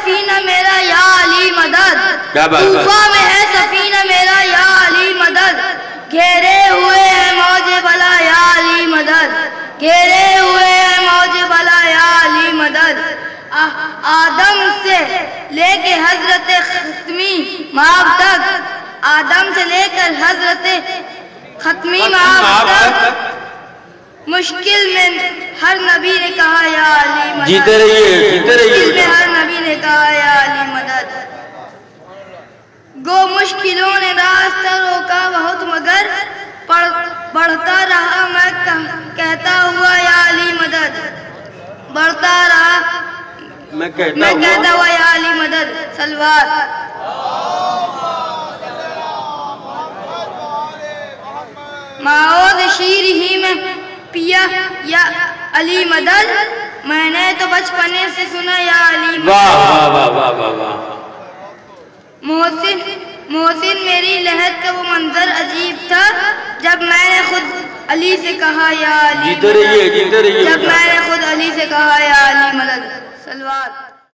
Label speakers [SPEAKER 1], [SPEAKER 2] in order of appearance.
[SPEAKER 1] سفینہ میرا یا علی مدد،
[SPEAKER 2] کیا بات ہے،
[SPEAKER 1] طوفان میں ہے سفینہ میرا یا علی مدد، گھیرے ہوئے ہیں موج بلا یا علی مدد، گھیرے ہوئے ہیں موج بلا یا علی مدد، آدم سے لے کے حضرت ختمی مآب تک، آدم سے لے کر حضرت ختمی مآب تک، مشکل میں ہر نبی نے کہا یا علی مدد،
[SPEAKER 2] جیتے رہیے جیتے رہیے،
[SPEAKER 1] مشکل میں ہر نبی نے کہا یا علی مدد، گو مشکلوں نے راستہ روکا بہت مگر بڑھتا رہا میں کہتا ہوا یا علی مدد، بڑھتا رہا
[SPEAKER 2] میں
[SPEAKER 1] میں کہتا ہوا یا علی مدد، سلوات۔ ماؤد شیر ہی میں پیا یا علی مدد، میں نے تو بچپنے سے سنا یا علی مدد،
[SPEAKER 2] واہ واہ واہ واہ واہ،
[SPEAKER 1] محسن میری لہر کا وہ منظر عجیب تھا جب میں نے خود علی سے کہا یا علی
[SPEAKER 2] جیتے رہیے جیتے رہیے،
[SPEAKER 1] جب میں نے خود علی سے کہا یا علی مدد، سلوات۔